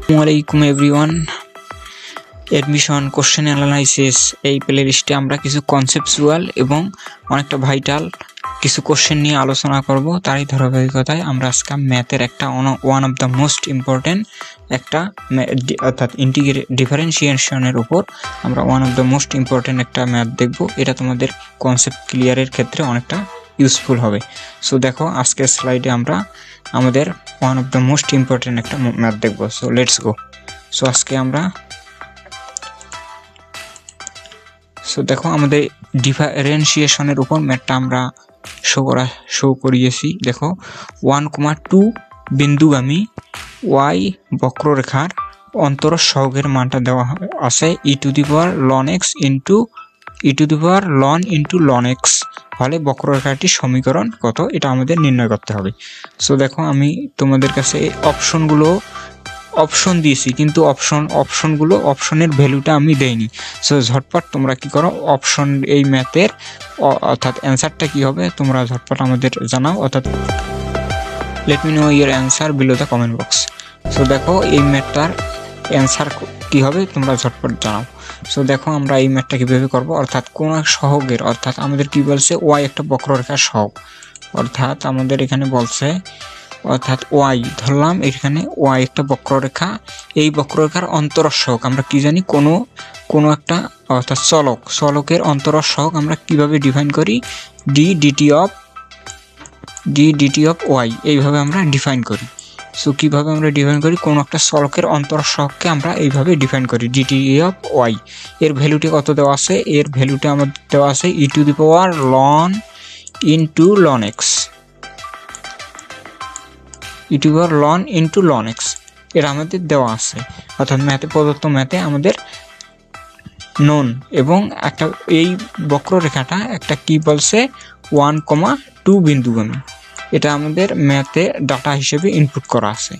আসসালামু everyone, admission question analysis এই প্লেলিস্টে আমরা কিছু কনসেপচুয়াল এবং অনেকটা ভাইটাল কিছু কোশ্চেন নিয়ে আলোচনা করব। তারই ধারাবাহিকতায় আমরা আজকে ম্যাথের একটা one of the most important একটা অর্থাৎ ডিফারেন্সিয়েশনের উপর আমরা one of the most important একটা ম্যাথ দেখব। এটা তোমাদের কনসেপ্ট ক্লিয়ারের ক্ষেত্রে অনেকটা ইউজফুল হবে। সো দেখো, আজকের স্লাইডে আমরা আমাদের one of the most important একটা ম্যাথ দেখব। So let's go. সো আজকে আমরা দেখো আমাদের ডিফারেন্সিয়েশনের উপর ম্যাথটা আমরা শো করিয়েছি। দেখো 1,2 বিন্দুগামী ওয়াই বক্ররেখার অন্তরজ সহগের মানটা দেওয়া আছে e⁻ln x e⁻ln x হলে বক্ররেখাটির সমীকরণ কত, এটা আমাদের নির্ণয় করতে হবে। সো দেখো, আমি তোমাদের কাছে অপশন দিয়েছি, কিন্তু অপশনের ভ্যালুটা আমি দেইনি। সো ঝটপট তোমরা কি করো, অপশন এই ম্যাথের অর্থাৎ অ্যান্সারটা কি হবে তোমরা ঝটপট আমাদের জানাও, অর্থাৎ let me know your answer below the comment box. So দেখো এই ম্যাথটার অ্যান্সার কি হবে তোমরা ঝটপট জানাও। সো দেখো আমরা এই ম্যাথটা কীভাবে করবো, অর্থাৎ কোন এক সহগের, অর্থাৎ আমাদের কি বলছে ওয়াই একটা বক্ররেখার সহগ, অর্থাৎ আমাদের এখানে বলছে অর্থাৎ ওয়াই ধরলাম, এখানে ওয়াই একটা বক্ররেখা, এই বক্ররেখার অন্তরজ সহগ আমরা কি জানি, কোনো একটা অর্থাৎ চলকের অন্তরজ সহগ আমরা কিভাবে ডিফাইন করি, ডিটি অফ ওয়াই, এইভাবে আমরা ডিফাইন করি। সো কীভাবে আমরা ডিফাইন করি, কোনো একটা চলকের অন্তরজ সহগকে আমরা এইভাবে ডিফাইন করি ডিটি অফ ওয়াই। এর ভ্যালুটি কত দেওয়া আছে, এর ভ্যালুটা আমাদের দেওয়া আছে e⁻ln x e⁻ln x এটা আমাদের দেওয়া আছে, অর্থাৎ প্রদত্ত ম্যাথে আমাদের নন, এবং একটা এই বক্ররেখাটা একটা কি বলছে 1,2 বিন্দুগামী, এটা আমাদের ম্যাথে ডাটা হিসেবে ইনপুট করা আছে।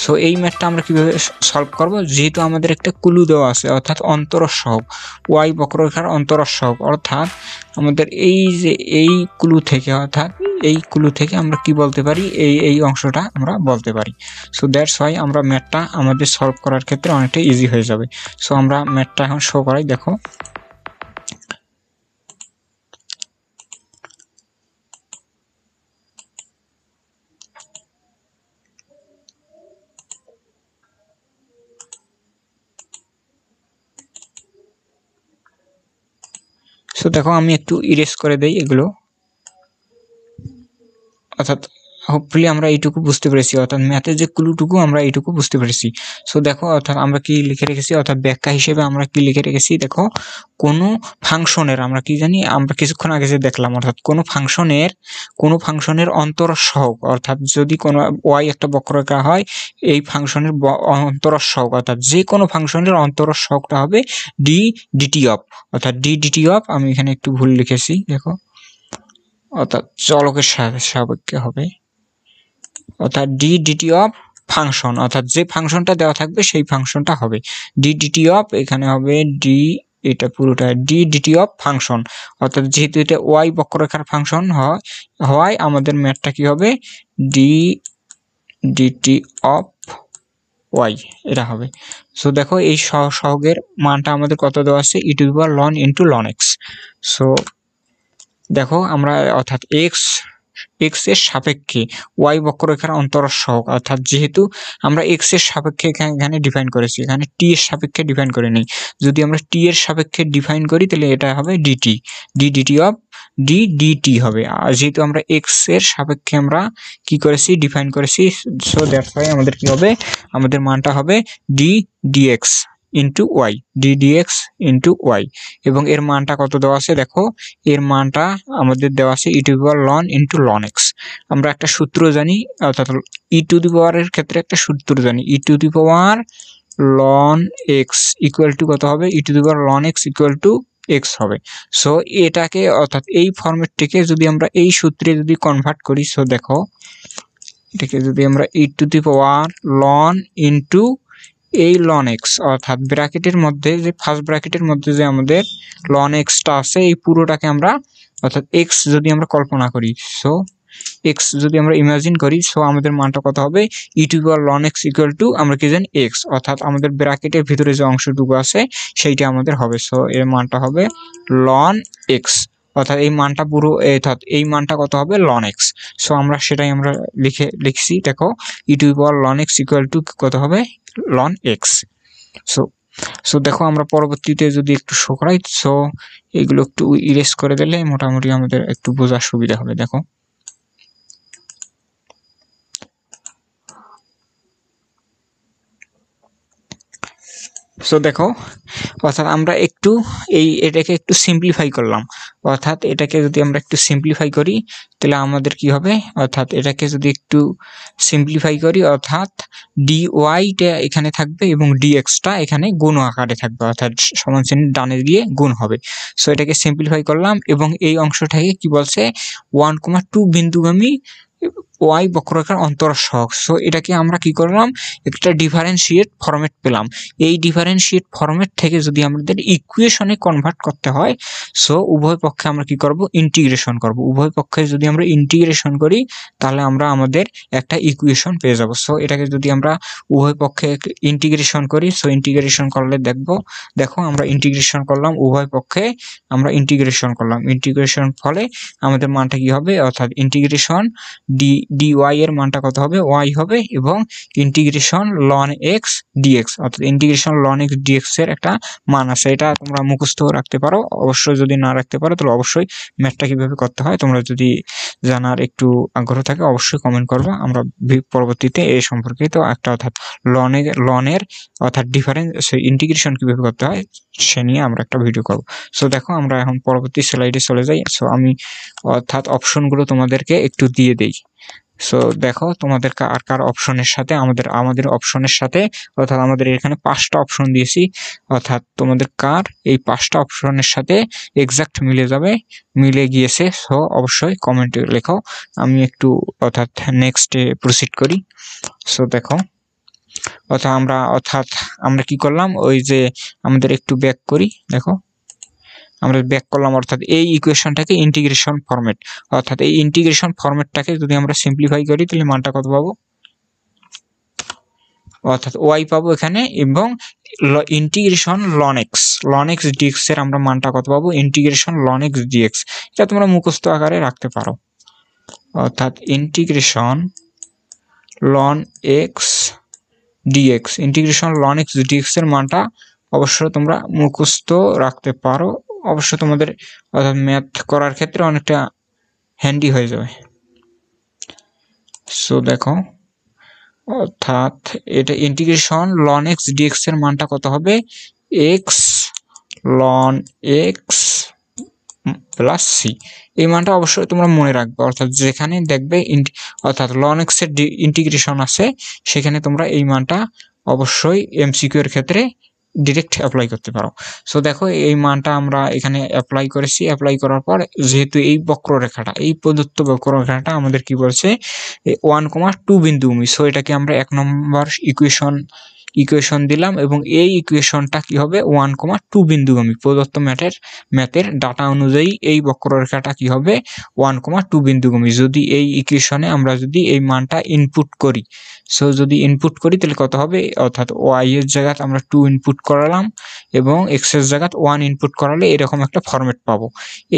সো এই ম্যাথটা আমরা কিভাবে সলভ করব, যেহেতু আমাদের একটা ক্লু দেওয়া আছে, অর্থাৎ অন্তরজ সহগ ওয়াই বক্ররেখার অন্তরজ সহগ, অর্থাৎ আমাদের এই ক্লু থেকে আমরা কি বলতে পারি, এই অংশটা আমরা বলতে পারি। সো দ্যাটস ওয়াই আমরা ম্যাথটা আমাদের সলভ করার ক্ষেত্রে অনেকটা ইজি হয়ে যাবে। সো আমরা ম্যাথটা এখন শো করাই। দেখো সো দেখো, আমি একটু ইরেজ করে দেই এগুলো, অর্থাৎ হোপফুলি আমরা এইটুকু বুঝতে পেরেছি, অর্থাৎ ম্যাথের যে ক্লুটুকু আমরা এইটুকু বুঝতে পেরেছি। সো দেখো, অর্থাৎ আমরা কি লিখে রেখেছি, অর্থাৎ ব্যাখ্যা হিসেবে আমরা কি লিখে রেখেছি, দেখো কোনো ফাংশনের আমরা কি জানি, আমরা কিছুক্ষণ আগে যে দেখলাম, অর্থাৎ কোনো ফাংশনের অন্তরজ সহগ, অর্থাৎ যদি কোনো ওয়াই একটা বক্ররেখা হয়, এই ফাংশনের অন্তরজ সহগ, অর্থাৎ যে কোনো ফাংশনের অন্তরজ সহগটা হবে ডিটি অফ, অর্থাৎ ডিটি অফ, আমি এখানে একটু ভুল লিখেছি, দেখো অর্থাৎ চলকের সাপেক্ষে হবে, অর্থাৎ ডিটি অফ ফাংশন, অর্থাৎ যে ফাংশনটা দেওয়া থাকবে সেই ফাংশনটা হবে ডিটি অফ, এখানে হবে এটা পুরোটা ডিটি অফ ফাংশন, অর্থাৎ যেহেতু এটা ওয়াই বক্ররেখার ফাংশন হয় আমাদের ম্যাথটা কি হবে ডিটি অফ ওয়াই, এটা হবে। সো দেখো এই সহগের মানটা আমাদের কত দেওয়া আছে e⁻ln x। সো দেখো আমরা অর্থাৎ এক্স এর সাপেক্ষে ওয়াই বক্ররেখার অন্তরজ সহগ, অর্থাৎ যেহেতু আমরা এক্স এর সাপেক্ষে এখানে ডিফাইন করেছি, এখানে টি এর সাপেক্ষে ডিফাইন করে নেই, যদি আমরা টি এর সাপেক্ষে ডিফাইন করি তাহলে এটা হবে ডিটি অফ ডিটি হবে, আর যেহেতু আমরা এক্স এর সাপেক্ষে আমরা কি করেছি, ডিফাইন করেছি, সো দ্যাটস ওয়াই আমাদের কি হবে, আমাদের মানটা হবে DX into Y, DX into Y, এবং এর মানটা কত দেওয়া আছে, দেখো এর মানটা আমাদের দেওয়া আছে e⁻ln x। আমরা একটা সূত্র জানি, অর্থাৎ এর ক্ষেত্রে একটা সূত্র জানি, e⁻ln x ইকুয়াল টু কত হবে, e⁻ln x equal to x হবে। সো এটাকে, অর্থাৎ এই ফরম্যাটটিকে যদি আমরা এই সূত্রে যদি কনভার্ট করি, সো দেখো এটাকে যদি আমরা e⁻ln ইন্টু এই ln x, অর্থাৎ ব্র্যাকেটের মধ্যে যে ফার্স্ট ব্র্যাকেটের মধ্যে যে আমাদের ln x টা আছে, এই পুরোটাকে আমরা অর্থাৎ x যদি আমরা কল্পনা করি, সো x যদি আমরা ইমাজিন করি, সো আমাদের মানটা কত হবে, e to the power ln x equal to আমরা কি জানি x, অর্থাৎ আমাদের ব্র্যাকেটের ভিতরে যে অংশটুকু আছে সেইটা আমাদের হবে। সো এর মানটা হবে ln x, অর্থাৎ এই মানটা পুরো অর্থাৎ এই মানটা কত হবে ln x। সো আমরা সেটাই আমরা লিখছি, দেখো e to the power ln x equal to কত হবে ln x। সো দেখো আমরা পরবর্তীতে যদি একটু শো করাই, সো এগুলো একটু ইরেজ করে দিলে মোটামুটি আমাদের একটু বোঝার সুবিধা হবে। দেখো সো দেখো অর্থাৎ আমরা একটু এটাকে একটু সিম্পলিফাই করলাম, অর্থাৎ এটাকে যদি আমরা একটু সিম্পলিফাই করি তাহলে আমাদের কি হবে, অর্থাৎ এটাকে যদি একটু সিম্পলিফাই করি অর্থাৎ dy-টা এখানে থাকবে এবং dx-টা এখানে গুণ আকারে থাকবে, অর্থাৎ সমান চিহ্নের ডানে গিয়ে গুণ হবে। সো এটাকে সিম্পলিফাই করলাম এবং এই অংশটাকে কি বলছে 1,2 বিন্দুগামী y বক্ররেখার অন্তরাল সহগ। সো এটাকে আমরা কি করলাম, একটা ডিফারেন্সিয়েট ফরম্যাট পেলাম। এই ডিফারেন্সিয়েট ফরম্যাট থেকে যদি আমাদের ইকুয়েশনে কনভার্ট করতে হয়, সো উভয় পক্ষে আমরা কি করব, ইন্টিগ্রেশন করব। উভয় পক্ষে যদি আমরা ইন্টিগ্রেশন করি তাহলে আমরা আমাদের একটা ইকুয়েশন পেয়ে যাব। সো এটাকে যদি আমরা উভয় পক্ষে ইন্টিগ্রেশন করি, সো ইন্টিগ্রেশন করলে দেখো আমরা ইন্টিগ্রেশন করলাম, উভয় পক্ষে আমরা ইন্টিগ্রেশন করলাম, ইন্টিগ্রেশন ফলে আমাদের মানটা কি হবে, অর্থাৎ ইন্টিগ্রেশন dy এর মানটা কত হবে, y হবে, এবং ইন্টিগ্রেশন ln x dx, অর্থাৎ ইন্টিগ্রেশন ln x dx এর একটা মান আছে। এটা তোমরা মুখস্থ রাখতে পারো, অবশ্যই যদি না রাখতে পারো তাহলে অবশ্যই ম্যাথটা কিভাবে করতে হয় তোমরা যদি জানার একটু আগ্রহ থাকে অবশ্যই কমেন্ট করবা, আমরা পরবর্তীতে এই সম্পর্কিত একটা অর্থাৎ ln এর অর্থাৎ ডিফারেন্স ইন্টিগ্রেশন কিভাবে করতে হয় সে নিয়ে আমরা একটা ভিডিও করব। সো দেখো আমরা এখন পরবর্তী স্লাইডে চলে যাই। সো আমি অর্থাৎ অপশনগুলো তোমাদেরকে একটু দিয়ে দেই। সো দেখো তোমাদের কার অপশনের সাথে আমাদের অপশনের সাথে, অর্থাৎ আমাদের এখানে 5টা অপশন দিয়েছি, অর্থাৎ তোমাদের কার এই 5টা অপশনের সাথে এক্সাক্ট মিলে গিয়েছে। সো অবশ্যই কমেন্টে লেখো। আমি একটু অর্থাৎ নেক্সটে প্রসিড করি। সো দেখো অর্থাৎ আমরা কি করলাম, ওই যে আমাদের একটু ব্যাক করি, দেখো আমরা ব্যাক করলাম, অর্থাৎ এই ইকুয়েশনটাকে ইন্টিগ্রেশন ফরম্যাট, অর্থাৎ এই ইন্টিগ্রেশন ফরম্যাটটাকে যদি আমরা সিম্পলিফাই করি তাহলে মানটা কত পাবো, অর্থাৎ y পাবো এখানে, এবং ইন্টিগ্রেশন ln x dx এর আমরা মানটা কত পাবো, ইন্টিগ্রেশন ln x dx। এটা তোমরা মুখস্থ আকারে রাখতে পারো, অর্থাৎ integration ln x dx, integration ln x dx এর মানটা অবশ্যই তোমরা মুখস্থ রাখতে পারো, অবশ্য তোমাদের অর্থাৎ ম্যাথ করার ক্ষেত্রে অনেকটা হ্যান্ডি হয়ে যাবে। সো দেখো অর্থাৎ এটা ইন্টিগ্রেশন ln x dx এর মানটা কত হবে, x ln x plus c। এই মানটা অবশ্যই তোমরা মনে রাখবে, অর্থাৎ যেখানে দেখবে অর্থাৎ ln x এর ইন্টিগ্রেশন আছে সেখানে তোমরা এই মানটা অবশ্যই এমসিকিউ এর ক্ষেত্রে ডিরেক্ট অ্যাপ্লাই করতে পারো। সো দেখো এই মানটা আমরা এখানে অ্যাপ্লাই করেছি, অ্যাপ্লাই করার পর যেহেতু এই বক্ররেখাটা, এই প্রদত্ত বক্ররেখাটা আমাদের কি বলছে 1,2 বিন্দুভূমি, সো এটাকে আমরা 1 নম্বর ইকুয়েশন দিলাম, এবং এই ইকুয়েশনটা কি হবে 1,2 বিন্দুগামী, প্রদত্ত ম্যাথের ডাটা অনুযায়ী এই বক্ররেখাটা কি হবে 1,2 বিন্দুগামী। যদি এই ইকুয়েশনে আমরা যদি এই মানটা ইনপুট করি, সো যদি ইনপুট করি তাহলে কত হবে, অর্থাৎ y এর জায়গায় আমরা 2 ইনপুট করালাম এবং x এর জায়গায় 1 ইনপুট করালে এরকম একটা ফরম্যাট পাবো।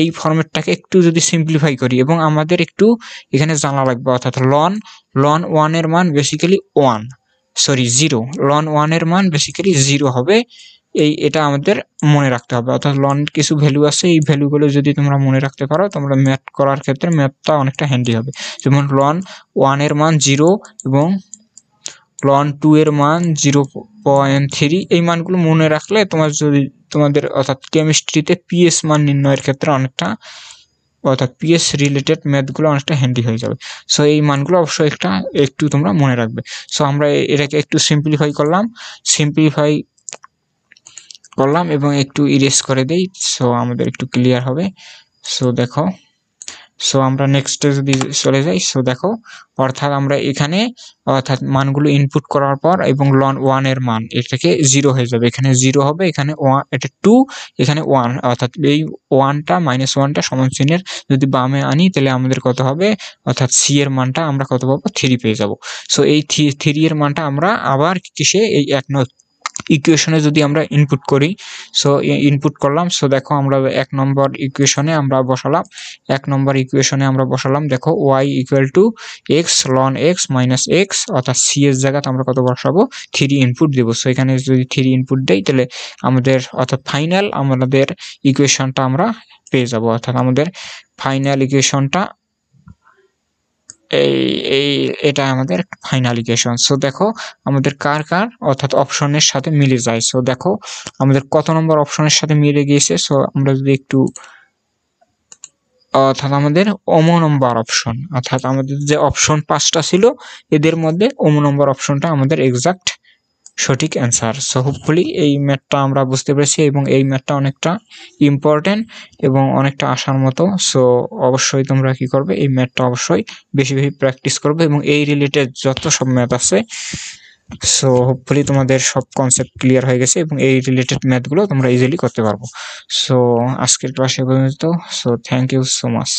এই ফরম্যাটটাকে একটু যদি সিম্পলিফাই করি, এবং আমাদের একটু এখানে জানা লাগবে, অর্থাৎ ln 1 এর মান বেসিক্যালি 0, ln 1 এর মান বেসিক্যালি 0 হবে, এটা আমাদের মনে রাখতে হবে। অর্থাৎ ln কিছু ভ্যালু আছে, এই ভ্যালুগুলো যদি তোমরা মনে রাখতে পারো তোমরা ম্যাথ করার ক্ষেত্রে ম্যাথটা অনেকটা হ্যান্ডি হবে। যেমন ln 1 এর মান 0 এবং ln 2 এর মান 0.3, এই মানগুলো মনে রাখলে তোমাদের অর্থাৎ কেমিস্ট্রিতে পিএস মান নির্ণয়ের ক্ষেত্রে অনেকটা, অর্থাৎ পিএস রিলেটেড ম্যাথগুলো অনেকটা হ্যান্ডি হয়ে যাবে। সো এই মানগুলো অবশ্যই একটু তোমরা মনে রাখবে। সো আমরা এটাকে একটু সিম্পলিফাই করলাম এবং একটু ইরেজ করে দেই, সো আমাদের একটু ক্লিয়ার হবে। সো দেখো, সো আমরা নেক্সটে যদি চলে যাই, সো দেখো অর্থাৎ আমরা এখানে অর্থাৎ মানগুলো ইনপুট করার পর এবং লন 1 এর মান এটাকে 0 হয়ে যাবে, এখানে 0 হবে, এখানে 1 এটা 2, এখানে 1, অর্থাৎ এই 1টা মাইনাস 1টা সমান চিহ্নের যদি বামে আনি তাহলে আমাদের কত হবে, অর্থাৎ সি এর মানটা আমরা কত পাবো, 3 পেয়ে যাব। সো এই 3 এর মানটা আমরা আবার কিসে, এই ইকুয়েশনে যদি আমরা ইনপুট করি, সো ইনপুট করলাম। সো দেখো আমরা 1 নম্বর ইকুয়েশনে আমরা বসালাম, দেখো y equal to x ln x minus x, অর্থাৎ c এর জায়গাতে আমরা কত বসাবো, 3 ইনপুট দেব। সো এখানে যদি 3 ইনপুট দেই তাহলে আমাদের অর্থাৎ ফাইনাল আমাদের ইকুয়েশনটা আমরা পেয়ে যাব, অর্থাৎ আমাদের ফাইনাল ইকুয়েশনটা এটা আমাদের ফাইনাল ইকুয়েশন। সো দেখো আমাদের কার অর্থাৎ অপশনের সাথে মিলে যায়। সো দেখো আমাদের কত নম্বর অপশনের সাথে মিলে গিয়েছে। সো আমরা যদি একটু অর্থাৎ আমাদের নম্বর অপশন, অর্থাৎ আমাদের যে অপশন 5টা ছিল এদের মধ্যে নম্বর অপশনটা আমাদের এক্সাক্ট সঠিক অ্যান্সার। সো হোপফুলি এই ম্যাথটা আমরা বুঝতে পেরেছি এবং এই ম্যাথটা অনেকটা ইম্পর্টেন্ট এবং অনেকটা আসার মতো। সো অবশ্যই তোমরা কি করবে, এই ম্যাথটা অবশ্যই বেশি বেশি প্র্যাকটিস করবে এবং এই রিলেটেড যত সব ম্যাথ আছে, সো হোপফুলি তোমাদের সব কনসেপ্ট ক্লিয়ার হয়ে গেছে এবং এই রিলেটেড ম্যাথগুলো তোমরা ইজিলি করতে পারবো। সো আজকের ক্লাস এ পর্যন্ত। So thank you so much.